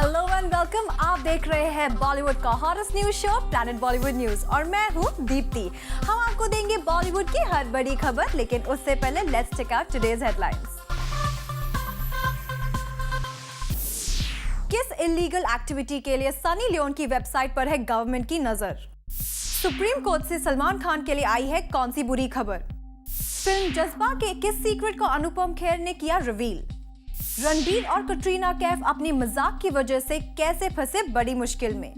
Hello and welcome. आप देख रहे हैं बॉलीवुड का hottest news show planet Bollywood news और मैं हूं दीप्ति। हम आपको देंगे बॉलीवुड की हर बड़ी खबर, लेकिन उससे पहले let's check out today's headlines. किस इलीगल एक्टिविटी के लिए सनी लियोन की वेबसाइट पर है गवर्नमेंट की नजर? सुप्रीम कोर्ट से सलमान खान के लिए आई है कौन सी बुरी खबर? फिल्म जज्बा के किस सीक्रेट को अनुपम खेर ने किया रिवील? रणबीर और कटरीना कैफ अपनी मजाक की वजह से कैसे फंसे बड़ी मुश्किल में?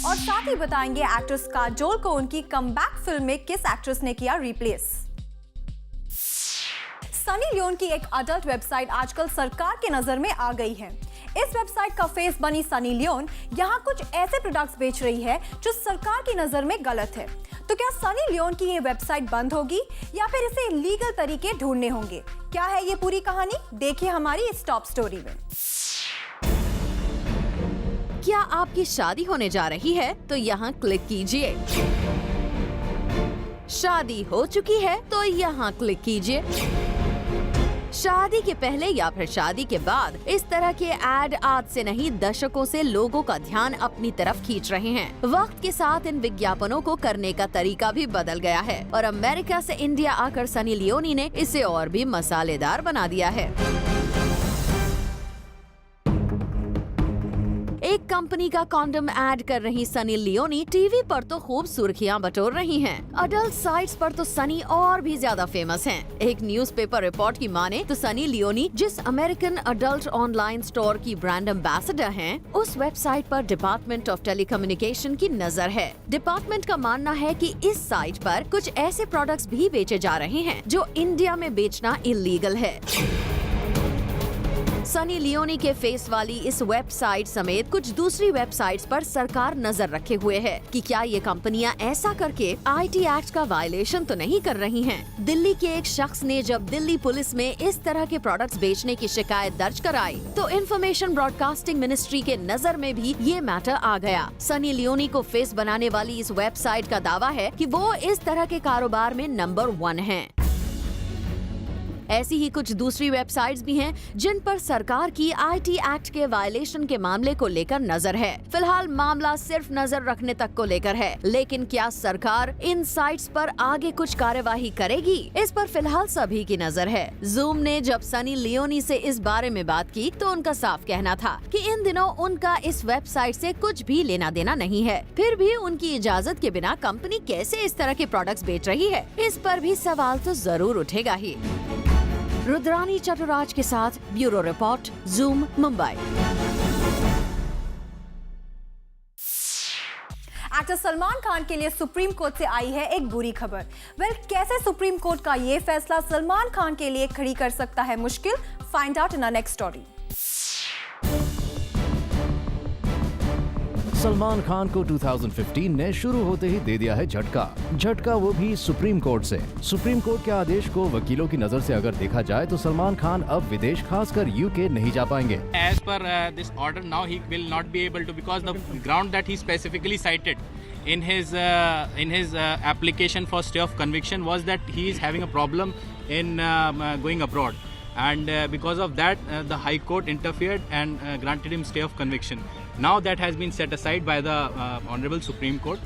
और साथ ही बताएंगे एक्ट्रेस काजोल को उनकी कमबैक फिल्म में किस एक्ट्रेस ने किया रिप्लेस। सनी लियोन की एक अडल्ट वेबसाइट आजकल सरकार की नजर में आ गई है। इस वेबसाइट का फेस बनी सनी लियोन यहाँ कुछ ऐसे प्रोडक्ट्स बेच रही है जो सरकार की नजर में गलत है। तो क्या सनी लियोन की ये वेबसाइट बंद होगी या फिर इसे लीगल तरीके ढूंढने होंगे? क्या है ये पूरी कहानी? देखिए हमारी इस टॉप स्टोरी में। क्या आपकी शादी होने जा रही है तो यहाँ क्लिक कीजिए। शादी हो चुकी है तो यहाँ क्लिक कीजिए। शादी के पहले या फिर शादी के बाद इस तरह के एड आज से नहीं दशकों से लोगों का ध्यान अपनी तरफ खींच रहे हैं। वक्त के साथ इन विज्ञापनों को करने का तरीका भी बदल गया है और अमेरिका से इंडिया आकर सनी लियोनी ने इसे और भी मसालेदार बना दिया है। एक कंपनी का कॉन्डम ऐड कर रही सनी लियोनी टीवी पर तो खूब सुर्खियां बटोर रही हैं। अडल्ट साइट्स पर तो सनी और भी ज्यादा फेमस हैं। एक न्यूज़पेपर रिपोर्ट की माने तो सनी लियोनी जिस अमेरिकन अडल्ट ऑनलाइन स्टोर की ब्रांड एम्बेसडर हैं, उस वेबसाइट पर डिपार्टमेंट ऑफ टेलीकम्युनिकेशन की नजर है। डिपार्टमेंट का मानना है कि इस साइट पर कुछ ऐसे प्रोडक्ट्स भी बेचे जा रहे हैं जो इंडिया में बेचना इलीगल है। सनी लियोनी के फेस वाली इस वेबसाइट समेत कुछ दूसरी वेबसाइट्स पर सरकार नजर रखे हुए है कि क्या ये कंपनियां ऐसा करके आईटी एक्ट का वायलेशन तो नहीं कर रही हैं। दिल्ली के एक शख्स ने जब दिल्ली पुलिस में इस तरह के प्रोडक्ट्स बेचने की शिकायत दर्ज कराई तो इंफॉर्मेशन ब्रॉडकास्टिंग मिनिस्ट्री के नजर में भी ये मैटर आ गया। सनी लियोनी को फेस बनाने वाली इस वेबसाइट का दावा है कि वो इस तरह के कारोबार में नंबर 1 है। ऐसी ही कुछ दूसरी वेबसाइट्स भी हैं जिन पर सरकार की आईटी एक्ट के वायलेशन के मामले को लेकर नजर है। फिलहाल मामला सिर्फ नजर रखने तक को लेकर है, लेकिन क्या सरकार इन साइट्स पर आगे कुछ कार्यवाही करेगी, इस पर फिलहाल सभी की नजर है। जूम ने जब सनी लियोनी से इस बारे में बात की तो उनका साफ कहना था कि इन दिनों उनका इस वेबसाइट से कुछ भी लेना देना नहीं है। फिर भी उनकी इजाजत के बिना कंपनी कैसे इस तरह के प्रोडक्ट्स बेच रही है, इस पर भी सवाल तो जरूर उठेगा ही। रुद्रानी चतुराज के साथ bureau report, zoom, Mumbai. Actor Salman Khan के लिए सुप्रीम कोर्ट से आई है एक बुरी खबर। कैसे सुप्रीम कोर्ट का ये फैसला सलमान खान के लिए खड़ी कर सकता है मुश्किल? Find out in our next story. Salman Khan को 2015 ने शुरू होते ही दे दिया है झटका, वो भी सुप्रीम कोर्ट से। सुप्रीम कोर्ट के आदेश को वकीलों की नजर से अगर देखा जाए तो सलमान खान अब विदेश खासकर यूके नहीं जा पाएंगे। As per this order now he will not be able to, because the ground that he specifically cited in his application for stay of conviction was that he is having a problem in going abroad, and because of that the High Court interfered and granted him stay of conviction. Now that has been set aside by the Honorable Supreme Court,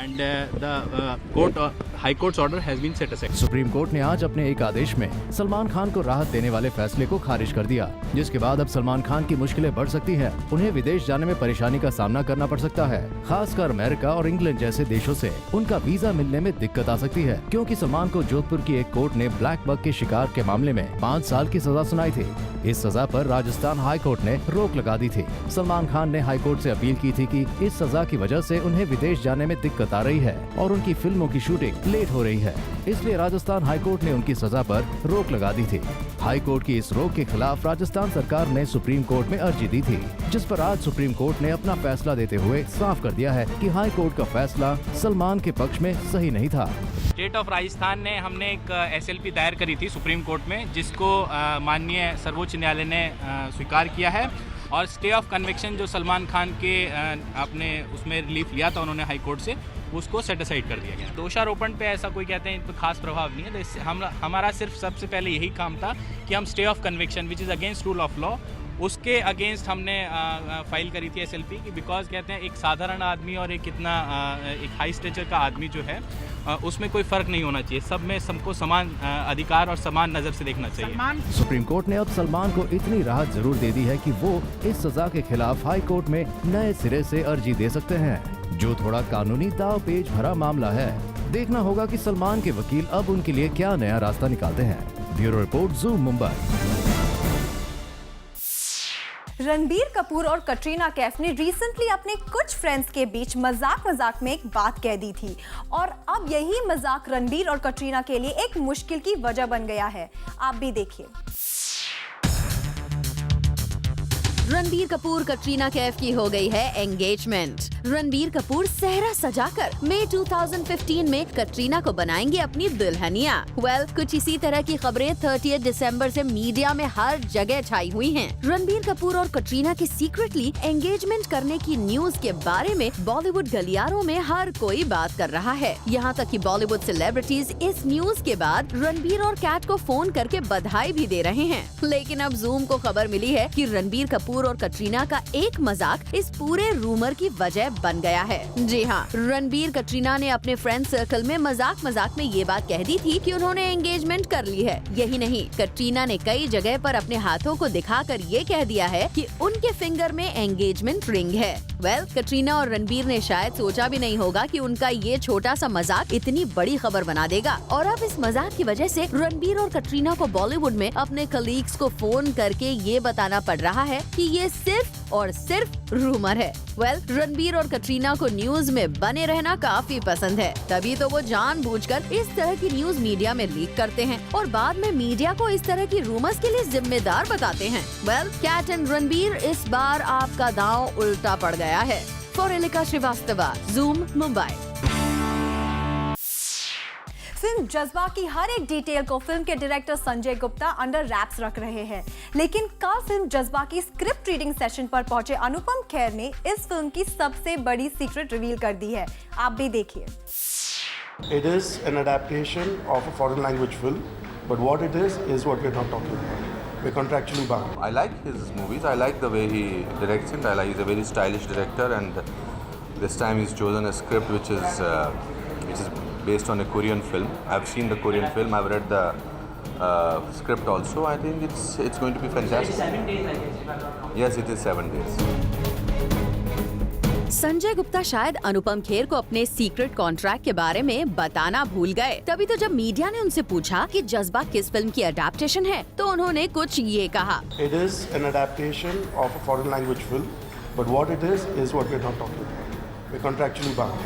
and the High Court's order has been set aside. Supreme court ने आज अपने एक आदेश में सलमान खान को राहत देने वाले फैसले को खारिज कर दिया, जिसके बाद अब सलमान खान की मुश्किलें बढ़ सकती हैं। उन्हें विदेश जाने में परेशानी का सामना करना पड़ सकता है। खासकर अमेरिका और इंग्लैंड जैसे देशों से उनका वीजा मिलने में दिक्कत आ सकती है, क्योंकि सलमान को जोधपुर की एक कोर्ट ने ब्लैक बग के शिकार के मामले में 5 साल की सजा सुनाई थी। इस सजा पर राजस्थान हाई कोर्ट ने रोक लगा दी थी। सलमान खान ने हाई कोर्ट से अपील की थी कि इस सजा की वजह से उन्हें विदेश जाने में दिक्कत आ रही है और उनकी फिल्मों की शूटिंग लेट हो रही है, इसलिए राजस्थान हाई कोर्ट ने उनकी सजा पर रोक लगा दी थी। हाई कोर्ट की इस रोक के खिलाफ राजस्थान सरकार ने सुप्रीम कोर्ट में अर्जी दी थी, जिस पर आज सुप्रीम कोर्ट ने अपना फैसला देते हुए साफ कर दिया है कि हाई कोर्ट का फैसला सलमान के पक्ष में सही नहीं था। स्टेट ऑफ राजस्थान ने हमने एक SLP दायर करी थी सुप्रीम कोर्ट में, जिसको माननीय सर्वोच्च न्यायालय ने स्वीकार किया है, और स्टे ऑफ कन्विक्शन जो सलमान खान के आपने उसमें रिलीफ लिया था उन्होंने हाई कोर्ट से, उसको सेट असाइड कर दिया गया। दोषारोपण पे ऐसा कोई कहते हैं इन पर खास प्रभाव नहीं है, तो इससे हमारा सिर्फ सबसे पहले यही काम था कि हम stay of conviction which is against rule of law उसके अगेंस्ट हमने फाइल करी थी SLP की, बिकॉज कहते हैं एक साधारण आदमी और एक इतना एक हाई स्टेचर का आदमी जो है उसमें कोई फ़र्क नहीं होना चाहिए, सब में सबको समान अधिकार और समान नज़र से देखना चाहिए। सुप्रीम कोर्ट ने अब सलमान को इतनी राहत जरूर दे दी है कि वो इस सजा के खिलाफ हाई कोर्ट में नए सिरे से अर्जी दे सकते हैं, जो थोड़ा कानूनी दाव पेच भरा मामला है। देखना होगा कि सलमान के वकील अब उनके लिए क्या नया रास्ता निकालते हैं। Bureau report, zoom Mumbai. Ranbir Kapoor और कटरीना कैफ ने रिसेंटली अपने कुछ फ्रेंड्स के बीच मजाक में एक बात कह दी थी और अब यही मजाक रणबीर और कटरीना के लिए एक मुश्किल की वजह बन गया है। आप भी देखिए। रणबीर कपूर कटरीना कैफ की हो गई है एंगेजमेंट। रणबीर कपूर सेहरा सजाकर मई 2015 में कटरीना को बनाएंगे अपनी दुल्हनिया। कुछ इसी तरह की खबरें 30 दिसंबर से मीडिया में हर जगह छाई हुई हैं। रणबीर कपूर और कटरीना की सीक्रेटली एंगेजमेंट करने की न्यूज के बारे में बॉलीवुड गलियारों में हर कोई बात कर रहा है। यहाँ तक कि बॉलीवुड सेलिब्रिटीज इस न्यूज के बाद रणबीर और कैट को फोन करके बधाई भी दे रहे हैं। लेकिन अब जूम को खबर मिली है कि रणबीर कपूर और कटरीना का एक मजाक इस पूरे रूमर की वजह बन गया है। जी हाँ, रणबीर कटरीना ने अपने फ्रेंड सर्कल में मजाक में ये बात कह दी थी कि उन्होंने एंगेजमेंट कर ली है। यही नहीं, कटरीना ने कई जगह पर अपने हाथों को दिखाकर ये कह दिया है कि उनके फिंगर में एंगेजमेंट रिंग है। कटरीना और रणबीर ने शायद सोचा भी नहीं होगा कि उनका ये छोटा सा मजाक इतनी बड़ी खबर बना देगा और अब इस मजाक की वजह से रणबीर और कटरीना को बॉलीवुड में अपने कलीग्स को फोन करके ये बताना पड़ रहा है कि ये सिर्फ और सिर्फ रूमर है। रणबीर और कटरीना को न्यूज में बने रहना काफी पसंद है, तभी तो वो जानबूझकर इस तरह की न्यूज मीडिया में लीक करते हैं और बाद में मीडिया को इस तरह की रूमर्स के लिए जिम्मेदार बताते हैं। कैट एंड रणबीर, इस बार आपका दांव उल्टा पड़ गया है। For Alika Srivastava, zoom Mumbai. Film जज्बा की हर एक डिटेल को फिल्म के director Sanjay Gupta under raps रख रहे हैं, लेकिन कल फिल्म जज्बा की स्क्रिप्ट रीडिंग सेशन पर पहुंचे अनुपम खेर ने इस फिल्म की सबसे बड़ी सीक्रेट रिवील कर दी है। आप भी देखिए। It is an adaptation of a foreign language film, but what it is what we're not talking about. We're contractually bound. I like his movies. I like the way he directs it. He's a very stylish director, and this time he's chosen a script which is based on a Korean film. I've seen the Korean film. I've read the script also. I think it's going to be fantastic. 7 days, I guess. Yes, it is 7 days. Sanjay Gupta शायद अनुपम खेर को अपने secret contract के बारे में बताना भूल गए। तभी तो जब मीडिया ने उनसे पूछा कि जज्बा किस फिल्म की अडेप्टेशन है, तो उन्होंने कुछ ये कहा। It is an adaptation of a foreign language film, but what it is what we're not talking about. We're contractually bound.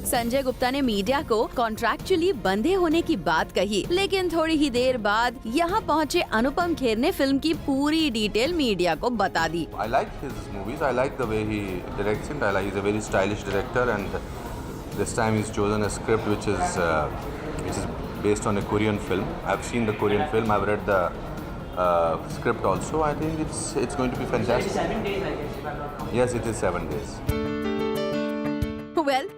Sanjay Gupta ने मीडिया को कॉन्ट्रैक्चुअली बंधे होने की बात कही, लेकिन थोड़ी ही देर बाद यहाँ पहुँचे अनुपम खेर ने फिल्म की पूरी डिटेल मीडिया को बता दी। I like his movies. I like the way he directs it. He's a very stylish director, and this time he's chosen a script which is based on a Korean film. I've seen the Korean film. I've read the script also. I think it's going to be fantastic. 7 days, I guess. Yes, it is 7 days.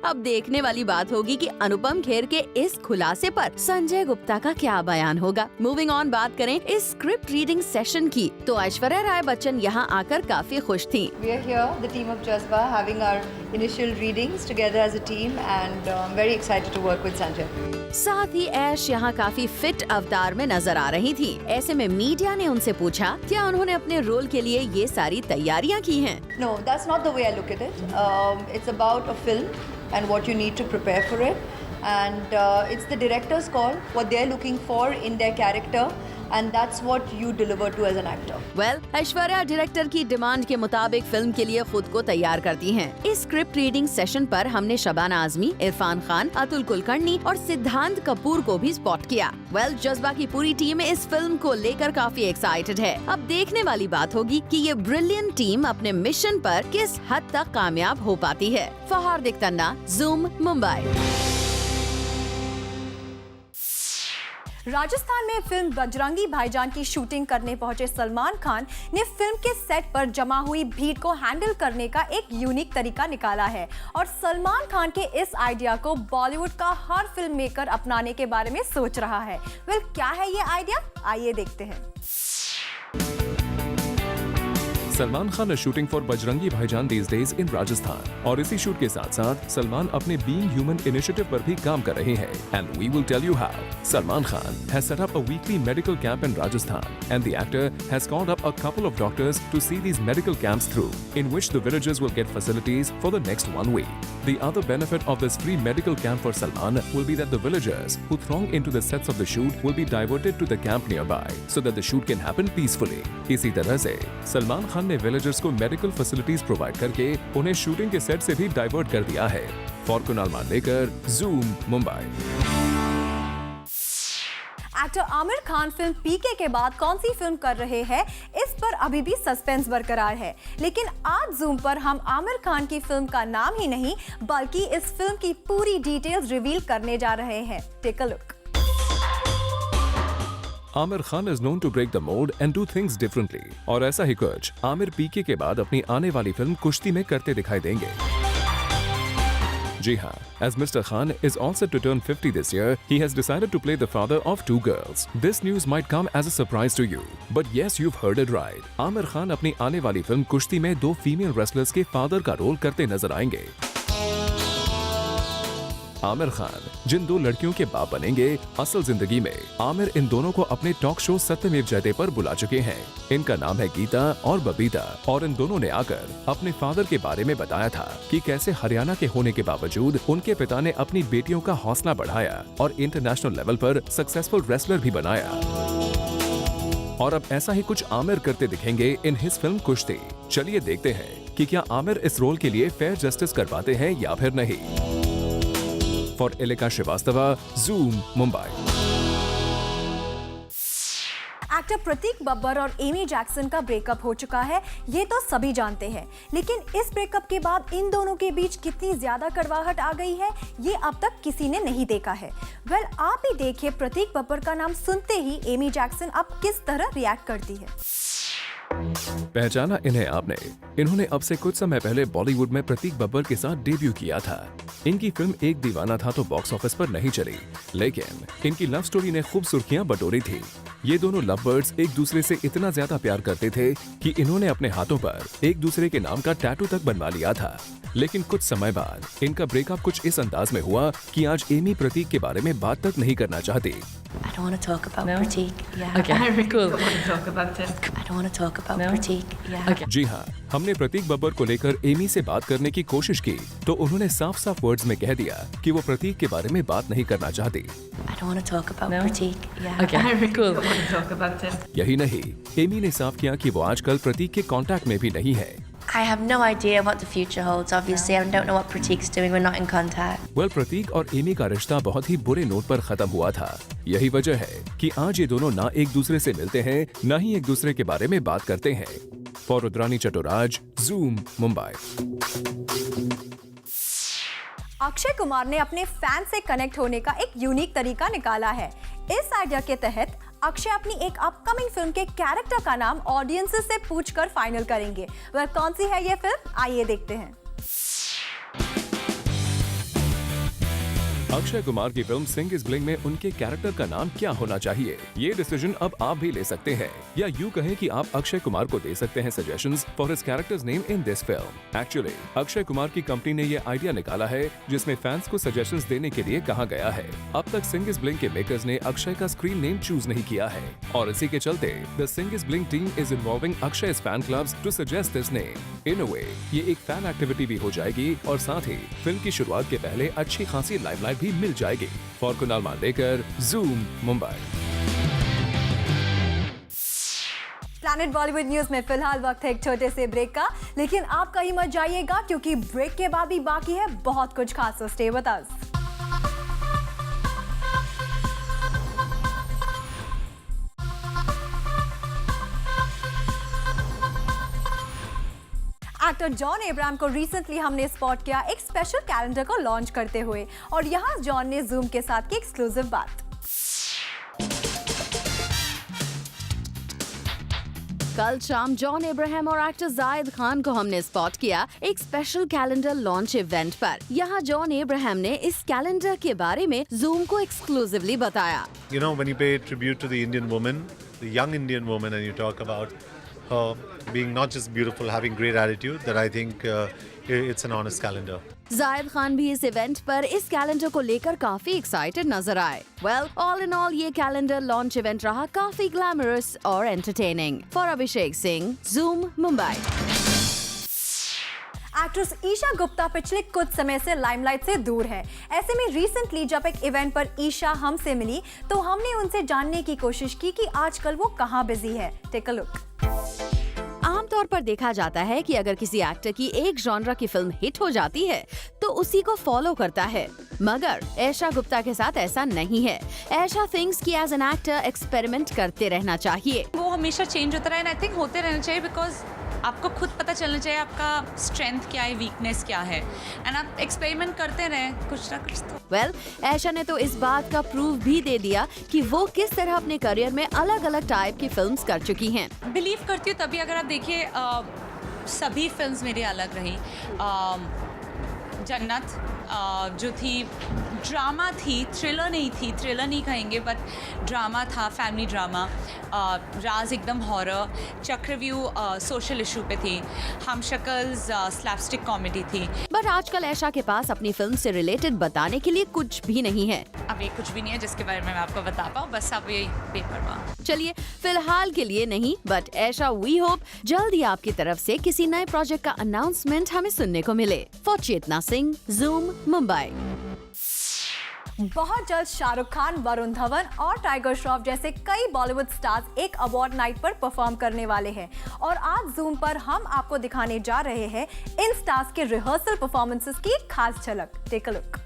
अब देखने वाली बात होगी कि अनुपम खेर के इस खुलासे पर संजय गुप्ता का क्या बयान होगा। मूविंग ऑन, बात करें इस स्क्रिप्ट रीडिंग सेशन की, तो ऐश्वर्या राय बच्चन यहाँ आकर काफी खुश थीं। We are here, the team of Jazba, having our initial readings together as a team, and I'm very excited to work with Sanjay. साथ ही ऐश यहाँ काफी फिट अवतार में नजर आ रही थी। ऐसे में मीडिया ने उनसे पूछा क्या उन्होंने अपने रोल के लिए ये सारी तैयारियाँ की हैं। No, that's not the way I look at it. It's about a film and what you need to prepare for it, and it's the director's call what they're looking for in their character, and that's what you deliver to as an actor. Aishwarya director की demand के मुताबिक film के लिए खुद को तैयार करती हैं। इस स्क्रिप्ट रीडिंग सेशन पर हमने शबाना आजमी, इरफान खान, अतुल कुलकर्णी और सिद्धांत कपूर को भी स्पॉट किया। जज्बा की पूरी टीम इस फिल्म को लेकर काफी एक्साइटेड है। अब देखने वाली बात होगी कि ये ब्रिलियंट टीम अपने मिशन पर किस हद तक कामयाब हो पाती है। फहार तन्ना, ज़ूम मुंबई। राजस्थान में फिल्म बजरंगी भाईजान की शूटिंग करने पहुंचे सलमान खान ने फिल्म के सेट पर जमा हुई भीड़ को हैंडल करने का एक यूनिक तरीका निकाला है और सलमान खान के इस आइडिया को बॉलीवुड का हर फिल्म मेकर अपनाने के बारे में सोच रहा है। क्या है ये आइडिया, आइए देखते हैं। Salman Khan is shooting for Bajrangi भाईजान these days in Rajasthan और इसी शूट के साथ साथ सलमान अपने Being Human initiative पर भी काम कर रहे हैं and we will tell you how. Salman Khan has set up a weekly medical camp in Rajasthan and the actor has called up a couple of doctors to see these medical camps through, in which the villagers will get facilities for the next 1 week. The other benefit of this free medical camp for Salman will be that the villagers who throng into the sets of the shoot will be diverted to the camp nearby so that the shoot can happen peacefully. इसी तरह से सलमान खान ने villagers को medical facilities provide करके उन्हें shooting के set से भी डाइवर्ट कर दिया है। For Kunal Mandlekar, zoom, Mumbai. Actor Aamir Khan film PK के बाद कौन सी फिल्म कर रहे हैं, इस पर अभी भी सस्पेंस बरकरार है। लेकिन आज जूम पर हम आमिर खान की फिल्म का नाम ही नहीं बल्कि इस फिल्म की पूरी डिटेल्स रिवील करने जा रहे हैं। Take a look. Aamir Khan is known to break the mold and do things differently और ऐसा ही कुछ आमिर पीके के बाद अपनी आने वाली फिल्म कुश्ती में करते दिखाई देंगे। जी हाँ, as Mr. Khan is all set to turn 50 this year, he has decided to play the father of 2 girls. This news might come as a surprise to you, but yes, you've heard it right. Aamir Khan अपनी आने वाली film कुश्ती में 2 female wrestlers के father का role करते नजर आएंगे। आमिर खान जिन 2 लड़कियों के बाप बनेंगे, असल जिंदगी में आमिर इन दोनों को अपने टॉक शो सत्यमेव जयते पर बुला चुके हैं। इनका नाम है गीता और बबीता और इन दोनों ने आकर अपने फादर के बारे में बताया था कि कैसे हरियाणा के होने के बावजूद उनके पिता ने अपनी बेटियों का हौसला बढ़ाया और इंटरनेशनल लेवल पर सक्सेसफुल रेसलर भी बनाया। और अब ऐसा ही कुछ आमिर करते दिखेंगे इन हिज फिल्म कुश्ती। चलिए देखते हैं कि क्या आमिर इस रोल के लिए फेयर जस्टिस कर पाते हैं या फिर नहीं। For Alika Srivastava, zoom, Mumbai. Actor Prateik Babbar और एमी जैक्सन का ब्रेकअप हो चुका है, ये तो सभी जानते हैं। लेकिन इस ब्रेकअप के बाद इन दोनों के बीच कितनी ज्यादा कड़वाहट आ गई है, ये अब तक किसी ने नहीं देखा है। वेल, आप ही देखिए प्रतीक बब्बर का नाम सुनते ही एमी जैक्सन अब किस तरह रिएक्ट करती है। पहचाना इन्हें आपने? इन्होंने अब से कुछ समय पहले बॉलीवुड में प्रतीक बब्बर के साथ डेब्यू किया था। इनकी फिल्म एक दीवाना था तो बॉक्स ऑफिस पर नहीं चली, लेकिन इनकी लव स्टोरी ने खूब सुर्खियां बटोरी थी। ये दोनों लव बर्ड्स एक दूसरे से इतना ज्यादा प्यार करते थे कि इन्होंने अपने हाथों पर एक दूसरे के नाम का टैटू तक बनवा लिया था। लेकिन कुछ समय बाद इनका ब्रेकअप कुछ इस अंदाज में हुआ कि आज एमी प्रतीक के बारे में बात तक नहीं करना चाहती। I don't want to talk about Pratik. Yeah. Okay. Cool. I want to talk about it. I don't want to talk about Pratik. Yeah. Okay. जी हाँ, हमने प्रतीक बब्बर को लेकर एमी से बात करने की कोशिश की तो उन्होंने साफ-साफ वर्ड्स में कह दिया कि वो प्रतीक के बारे में बात नहीं करना चाहती। I don't want to talk about Pratik. Yeah. Okay. Cool. I want to talk about it. यही नहीं, एमी ने साफ किया कि वो आजकल प्रतीक के कांटेक्ट में भी नहीं है। I have no idea what the future holds. Obviously, I don't know what Pratik's doing. We're not in contact. Well, प्रतीक और एमी का रिश्ता बहुत ही बुरे नोट पर खत्म हुआ था। यही वजह है कि आज ये दोनों ना एक दूसरे से मिलते हैं, ना ही एक दूसरे के बारे में बात करते हैं। For Rudrani Chattoraj, zoom, Mumbai. अक्षय कुमार ने अपने फैन से कनेक्ट होने का एक यूनिक तरीका निकाला है। इस आइडिया के तहत अक्षय अपनी एक अपकमिंग फिल्म के कैरेक्टर का नाम ऑडियंसेस से पूछकर फाइनल करेंगे। वह कौन सी है ये फिल्म, आइए देखते हैं। अक्षय कुमार की फिल्म सिंग इज ब्लिंग में उनके कैरेक्टर का नाम क्या होना चाहिए, ये डिसीजन अब आप भी ले सकते हैं, या यूँ कहें कि आप अक्षय कुमार को दे सकते हैं suggestions for his characters name in this film. Actually Akshay Kumar की कंपनी ने ये आइडिया निकाला है जिसमें फैंस को सजेशंस देने के लिए कहा गया है। अब तक सिंग इज ब्लिंग के मेकर्स ने अक्षय का स्क्रीन नेम चूज नहीं किया है और इसी के चलते the Singh is bling team is involving Akshay fan clubs to suggest this name. In a way ये एक फैन एक्टिविटी भी हो जाएगी और साथ ही फिल्म की शुरुआत के पहले अच्छी खासी लाइमलाइट भी मिल जाएगी। For Kunal Mandlekar, zoom, Mumbai. Planet Bollywood news में फिलहाल वक्त है एक छोटे से ब्रेक का, लेकिन आप कहीं मत जाइएगा क्योंकि ब्रेक के बाद भी बाकी है बहुत कुछ खास। So stay with us. Actor John Abraham को रिसेंटली हमने स्पॉट किया एक स्पेशल कैलेंडर को लॉन्च करते हुए, और यहाँ जॉन ने जूम के साथ की एक्सक्लूसिव बात। कल शाम जॉन अब्राहम और एक्टर जायद खान को हमने स्पॉट किया एक स्पेशल कैलेंडर लॉन्च इवेंट पर। यहाँ जॉन अब्राहम ने इस कैलेंडर के बारे में जूम को एक्सक्लूसिवली बताया। You know, when you pay tribute to the Indian woman, the young Indian woman, and you talk about her being not just beautiful, having great attitude, that I think it's an honest calendar. जायद खान भी इस event पर इस calendar को लेकर काफी excited नजर आए। वेल, ऑल इन ऑल ये कैलेंडर लॉन्च इवेंट रहा काफी ग्लैमरस और entertaining. For Abhishek Singh, Zoom, Mumbai. Actress Esha Gupta पिछले कुछ समय से लाइमलाइट से दूर है। ऐसे में रिसेंटली जब एक इवेंट पर ईशा हमसे मिली तो हमने उनसे जानने की कोशिश की कि आजकल वो कहाँ बिजी है। Take a look. आमतौर पर देखा जाता है कि अगर किसी एक्टर की एक जॉनरा की फिल्म हिट हो जाती है तो उसी को फॉलो करता है, मगर ईशा गुप्ता के साथ ऐसा नहीं है। ईशा थिंक्स कि एज एन एक्टर एक्सपेरिमेंट करते रहना चाहिए। वो हमेशा चेंज होता रहे, एंड आई थिंक होते रहना चाहिए, बिकॉज आपको खुद पता चलना चाहिए आपका स्ट्रेंथ क्या है, वीकनेस क्या है, एंड आप एक्सपेरिमेंट करते रहें कुछ ना कुछ तो। वेल, ईशा ने तो इस बात का प्रूफ भी दे दिया कि वो किस तरह अपने करियर में अलग अलग टाइप की फिल्म्स कर चुकी हैं। बिलीव करती हूँ तभी, अगर आप देखिए सभी फिल्म्स मेरी अलग रही। जन्नत जो थी ड्रामा थी, थ्रिलर नहीं कहेंगे, बट ड्रामा था, फैमिली ड्रामा। राज एकदम हॉरर, चक्रव्यूह सोशल इशू पे थी, हम शक्ल्स स्लैपस्टिक कॉमेडी थी। बट आजकल ईशा के पास अपनी फिल्म से रिलेटेड बताने के लिए कुछ भी नहीं है। अब ये कुछ भी नहीं है जिसके बारे में मैं आपको बता पाऊँ, बस अब ये बेपरवाह। चलिए, फिलहाल के लिए नहीं, बट ईशा वी होप जल्द ही आपकी तरफ से किसी नए प्रोजेक्ट का अनाउंसमेंट हमें सुनने को मिले। For Chetna Singh, Zoom, Mumbai. बहुत जल्द शाहरुख खान, वरुण धवन और टाइगर श्रॉफ जैसे कई बॉलीवुड स्टार्स एक अवार्ड नाइट पर परफॉर्म करने वाले हैं और आज ज़ूम पर हम आपको दिखाने जा रहे हैं इन स्टार्स के रिहर्सल परफॉर्मेंसेस की एक खास झलक। Take a look.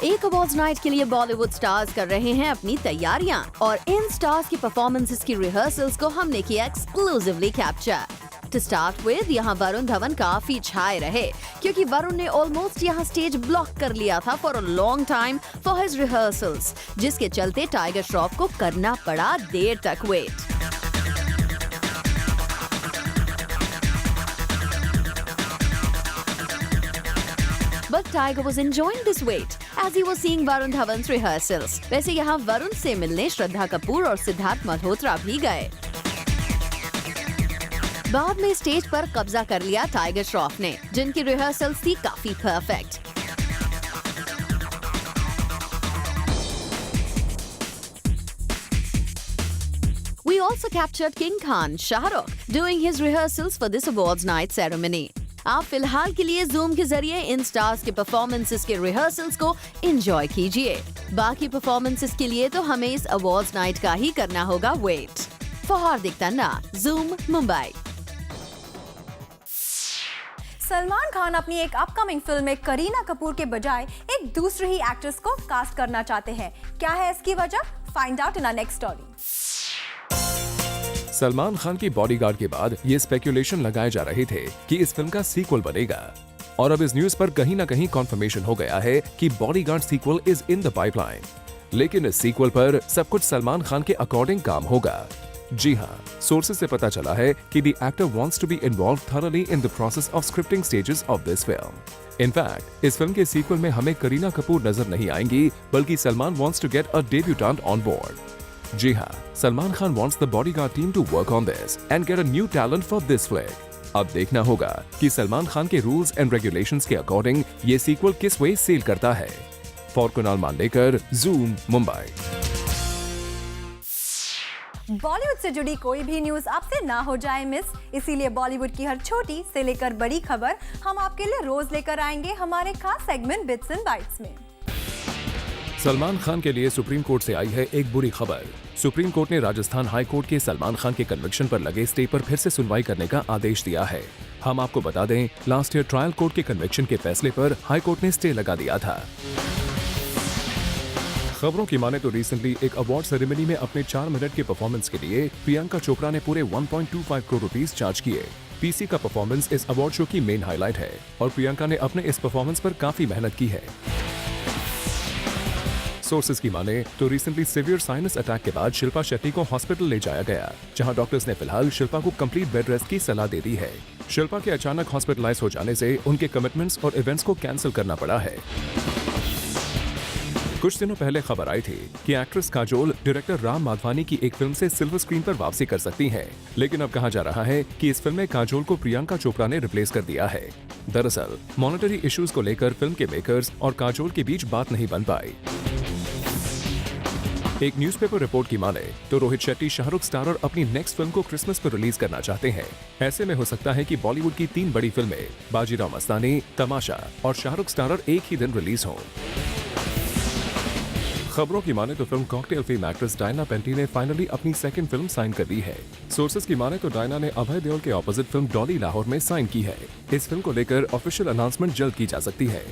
एक अवार्ड्स नाइट के लिए बॉलीवुड स्टार्स कर रहे हैं अपनी तैयारियां और इन स्टार्स की परफॉर्मेंसेस की रिहर्सल्स को हमने किया exclusively capture. To start with, यहाँ वरुण धवन काफी छाए रहे क्योंकि वरुण ने ऑलमोस्ट यहाँ स्टेज ब्लॉक कर लिया था for a long time for his rehearsals, जिसके चलते टाइगर श्रॉफ को करना पड़ा देर तक wait. But Tiger was enjoying this wait as he was seeing Varun Dhawan's rehearsals. वैसे यहाँ वरुण से मिलने श्रद्धा कपूर और सिद्धार्थ मल्होत्रा भी गए। बाद में स्टेज पर कब्जा कर लिया टाइगर श्रॉफ ने, जिनकी रिहर्सल्स थी काफी perfect. We also captured King Khan, Shah Rukh, doing his rehearsals for this awards night ceremony. आप फिलहाल के लिए ज़ूम के जरिए इन स्टार्स के परफॉर्मेंसेस के रिहर्सल्स को एंजॉय कीजिए। बाकी परफॉर्मेंसेस के लिए तो हमें इस अवार्ड्स नाइट का ही करना होगा wait. For Hardik Tanna, zoom, Mumbai. Salman Khan अपनी एक अपकमिंग फिल्म में करीना कपूर के बजाय एक दूसरी ही एक्ट्रेस को कास्ट करना चाहते हैं। क्या है इसकी वजह? Find out in our next story. Salman Khan की बॉडीगार्ड के बाद ये स्पेकुलेशन लगाए जा रहे थे कि इस फिल्म का सीक्वल बनेगा और अब इस न्यूज पर कहीं ना कहीं कॉन्फर्मेशन हो गया है कि bodyguard sequel is in the pipeline. लेकिन इस सीक्वल पर सब कुछ सलमान खान के अकॉर्डिंग काम होगा। जी हाँ, सोर्सेज से पता चला है कि the actor wants to be involve thoroughly in the process of scripting stages of this film. In fact इस फिल्म के सीक्वल में हमें करीना कपूर नजर नहीं आएंगी, बल्कि Salman wants to get a debutante on board. जी हाँ, Salman Khan wants the bodyguard team to work on this and get a new talent for this flick। अब देखना होगा कि सलमान खान के रूल्स एंड रेगुलेशंस के अकॉर्डिंग ये सीक्वल किस वे सेल करता है। For Kunal Mandekar, zoom, Mumbai. बॉलीवुड से जुड़ी कोई भी न्यूज आपसे ना हो जाए मिस, इसीलिए बॉलीवुड की हर छोटी से लेकर बड़ी खबर हम आपके लिए रोज लेकर आएंगे हमारे खास सेगमेंट बिट्स एंड बाइट्स में। सलमान खान के लिए सुप्रीम कोर्ट से आई है एक बुरी खबर। सुप्रीम कोर्ट ने राजस्थान हाई कोर्ट के सलमान खान के कन्विक्शन पर लगे स्टे पर फिर से सुनवाई करने का आदेश दिया है। हम आपको बता दें, लास्ट ईयर ट्रायल कोर्ट के कन्विक्शन के फैसले पर हाई कोर्ट ने स्टे लगा दिया था। खबरों की माने तो रिसेंटली एक अवार्ड सेरेमनी में अपने 4 मिनट के परफॉर्मेंस के लिए प्रियंका चोपड़ा ने पूरे 1.25 करोड़ रुपीस चार्ज किए। पीसी का परफॉर्मेंस इस अवार्ड शो की मेन हाईलाइट है और प्रियंका ने अपने इस परफॉर्मेंस पर काफी मेहनत की है। सोर्सेज की माने तो रिसेंटली सीवियर साइनस अटैक के बाद शिल्पा शेट्टी को हॉस्पिटल ले जाया गया, जहां डॉक्टर्स ने फिलहाल शिल्पा को कंप्लीट बेड रेस्ट की सलाह दे दी है। शिल्पा के अचानक हॉस्पिटलाइज हो जाने से उनके कमिटमेंट्स और इवेंट्स को कैंसिल करना पड़ा है। कुछ दिनों पहले खबर आई थी कि एक्ट्रेस काजोल डायरेक्टर राम माधवानी की एक फिल्म से सिल्वर स्क्रीन पर वापसी कर सकती हैं। लेकिन अब कहा जा रहा है कि इस फिल्म में काजोल को प्रियंका चोपड़ा ने रिप्लेस कर दिया है। दरअसल मॉनेटरी इश्यूज को लेकर फिल्म के मेकर्स और काजोल के बीच बात नहीं बन पाई। एक न्यूज़पेपर रिपोर्ट की माने तो रोहित शेट्टी शाहरुख स्टारर अपनी नेक्स्ट फिल्म को क्रिसमस पर रिलीज करना चाहते हैं। ऐसे में हो सकता है कि बॉलीवुड की 3 बड़ी फिल्में बाजीराव मस्तानी, तमाशा और शाहरुख स्टारर एक ही दिन रिलीज हों। खबरों की माने तो film cocktail fame actress Diana Penty ने फाइनली अपनी सेकंड फिल्म साइन कर दी है। सोर्सेज की माने तो डायना ने अभय देओल के ऑपोजिट फिल्म डॉली लाहौर में साइन की है। इस फिल्म को लेकर ऑफिशियल अनाउंसमेंट जल्द की जा सकती है।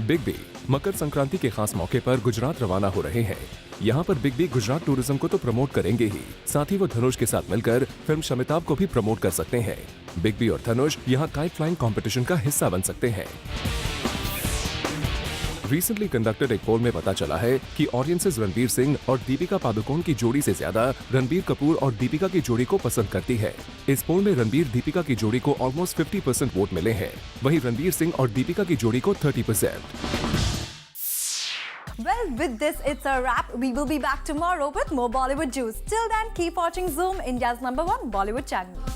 बिग बी मकर संक्रांति के खास मौके पर गुजरात रवाना हो रहे हैं। यहाँ पर बिग बी गुजरात टूरिज्म को तो प्रमोट करेंगे ही, साथ ही वो धनुष के साथ मिलकर फिल्म शमिताब को भी प्रमोट कर सकते हैं। बिग बी और धनुष यहाँ काइट फ्लाइंग कंपटीशन का हिस्सा बन सकते हैं। रिसेंटली कंडक्टेड एक पोल में पता चला है कि ऑडियंसेस रणबीर सिंह और दीपिका पादुकोण की जोड़ी से ज्यादा रणबीर कपूर और दीपिका की जोड़ी को पसंद करती है। इस पोल में रणबीर दीपिका की जोड़ी को ऑलमोस्ट 50% वोट मिले हैं, वहीं रणबीर सिंह और दीपिका की जोड़ी को 30%। Well, with this, it's a wrap. We will be back tomorrow with more Bollywood juice. Till then, keep watching Zoom, India's #1 Bollywood channel.